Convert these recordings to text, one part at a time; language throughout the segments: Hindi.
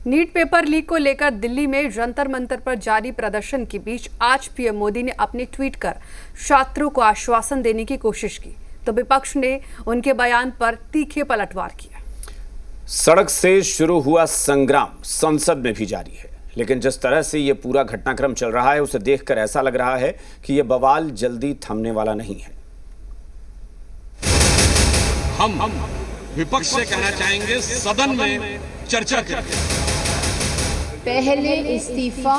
नीट पेपर लीक को लेकर दिल्ली में जंतर मंतर पर जारी प्रदर्शन के बीच आज पीएम मोदी ने अपने ट्वीट कर छात्रों को आश्वासन देने की कोशिश की, तो विपक्ष ने उनके बयान पर तीखे पलटवार किया। सड़क से शुरू हुआ संग्राम संसद में भी जारी है, लेकिन जिस तरह से ये पूरा घटनाक्रम चल रहा है उसे देखकर ऐसा लग रहा है कि ये बवाल जल्दी थमने वाला नहीं है। हम विपक्ष से कहना चाहेंगे, सदन में चर्चा करें। पहले इस्तीफा,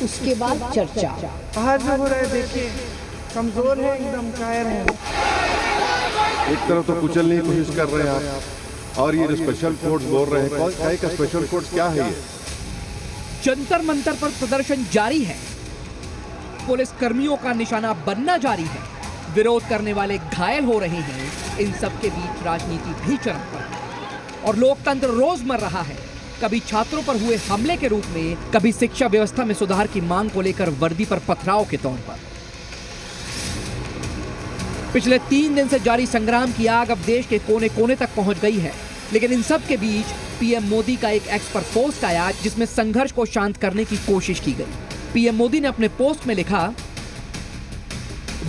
उसके बाद चर्चा। बाहर जो हो रहा है देखिए, कमजोर है, एकदम कायर है। एक तरफ तो कुचलने की कोशिश कर रहे हैं आप, और ये जो स्पेशल कोर्ट्स बोल रहे हैं, कौन का स्पेशल कोर्ट्स क्या है ये? जंतर मंतर पर प्रदर्शन जारी है, पुलिस कर्मियों का निशाना बनना जारी है, विरोध करने वाले घायल हो रहे हैं। इन सब के बीच राजनीति भी चरम पर है और लोकतंत्र रोज मर रहा है, कभी छात्रों पर हुए हमले के रूप में, कभी शिक्षा व्यवस्था में सुधार की मांग को लेकर वर्दी पर पथराव के तौर पर। पिछले 3 दिन से जारी संग्राम की आग अब देश के कोने कोने तक पहुंच गई है, लेकिन इन सब के बीच पीएम मोदी का एक एक्स पर पोस्ट आया जिसमें संघर्ष को शांत करने की कोशिश की गई। पीएम मोदी ने अपने पोस्ट में लिखा,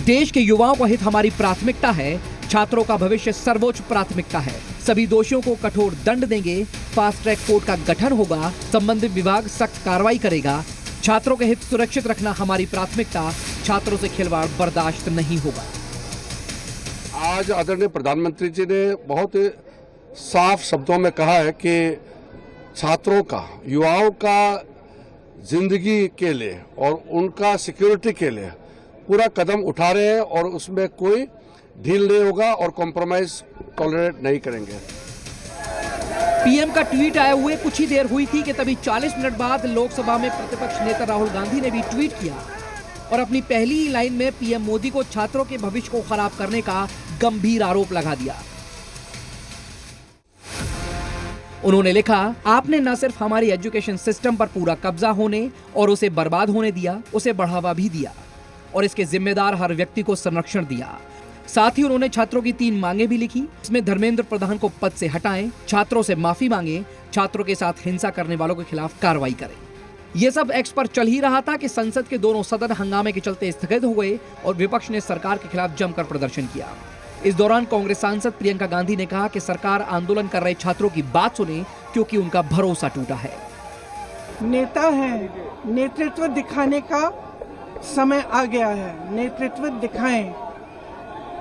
देश के युवाओं का हित हमारी प्राथमिकता है, छात्रों का भविष्य सर्वोच्च प्राथमिकता है, सभी दोषियों को कठोर दंड देंगे, फास्ट ट्रैक कोर्ट का गठन होगा, संबंधित विभाग सख्त कार्रवाई करेगा, छात्रों के हित सुरक्षित रखना हमारी प्राथमिकता, छात्रों से खिलवाड़ बर्दाश्त नहीं होगा। आज आदरणीय प्रधानमंत्री जी ने बहुत साफ शब्दों में कहा है कि छात्रों का, युवाओं का जिंदगी के लिए और उनका सिक्योरिटी के लिए पूरा कदम उठा रहे हैं और उसमें कोई ढील नहीं होगा और कॉम्प्रोमाइज टॉलरेट नहीं करेंगे। पीएम का ट्वीट आए हुए कुछ ही देर हुई थी कि तभी 40 मिनट बाद लोकसभा में प्रतिपक्ष नेता राहुल गांधी ने भी ट्वीट किया और अपनी पहली ही लाइन में पीएम मोदी को छात्रों के भविष्य को खराब करने का गंभीर आरोप लगा दिया। उन्होंने लिखा, आपने न सिर्फ हमारी एजुकेशन सिस्टम पर पूरा कब्जा होने और उसे बर्बाद होने दिया, उसे बढ़ावा भी दिया और इसके जिम्मेदार हर व्यक्ति को संरक्षण दिया। साथ ही उन्होंने छात्रों की 3 मांगे भी लिखी, इसमें धर्मेंद्र प्रधान को पद से हटाएं, छात्रों से माफी मांगे, छात्रों के साथ हिंसा करने वालों के खिलाफ कार्रवाई करें। ये सब एक्स पर चल ही रहा था कि संसद के दोनों सदन हंगामे के चलते स्थगित हो गए और विपक्ष ने सरकार के खिलाफ जमकर प्रदर्शन किया। इस दौरान कांग्रेस सांसद प्रियंका गांधी ने कहा कि सरकार आंदोलन कर रहे छात्रों की बात सुने क्योंकि उनका भरोसा टूटा है। नेता है, नेतृत्व दिखाने का समय आ गया है, नेतृत्व दिखाएं।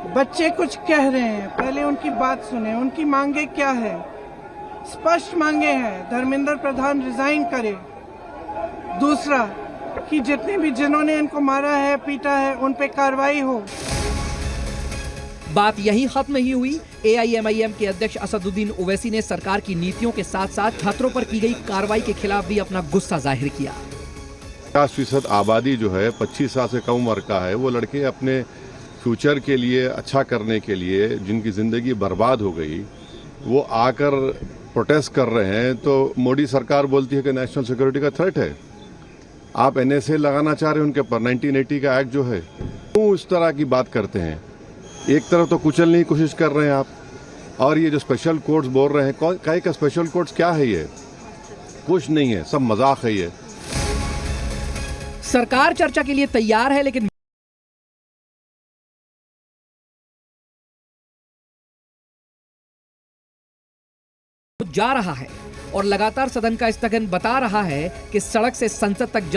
बच्चे कुछ कह रहे हैं, पहले उनकी बात सुने, उनकी मांगे क्या है। स्पष्ट मांगे हैं, धर्मेंद्र प्रधान रिजाइन करे। दूसरा कि जितने भी जिन्होंने इनको मारा है, पीटा है, उन पे कार्रवाई हो। बात यही खत्म नहीं हुई। एआईएमआईएम के अध्यक्ष असदुद्दीन ओवैसी ने सरकार की नीतियों के साथ साथ छात्रों पर की गई कार्रवाई के खिलाफ भी अपना गुस्सा जाहिर किया। 50% आबादी जो है 25 साल से कम उम्र का है, वो लड़के अपने फ्यूचर के लिए, अच्छा करने के लिए, जिनकी ज़िंदगी बर्बाद हो गई, वो आकर प्रोटेस्ट कर रहे हैं। तो मोदी सरकार बोलती है कि नेशनल सिक्योरिटी का थ्रेट है। आप एनएसए लगाना चाह रहे हैं उनके ऊपर, 1980 का एक्ट जो है। क्यों इस तरह की बात करते हैं? एक तरफ तो कुचलने की कोशिश कर रहे हैं आप, और ये जो स्पेशल कोर्ट्स बोल रहे हैं, कौन का स्पेशल कोर्ट्स क्या है ये? कुछ नहीं है, सब मजाक है ये। सरकार चर्चा के लिए तैयार है, लेकिन जा रहा है और लगातार सदन का स्थगन बता रहा है कि सड़क से संसद तक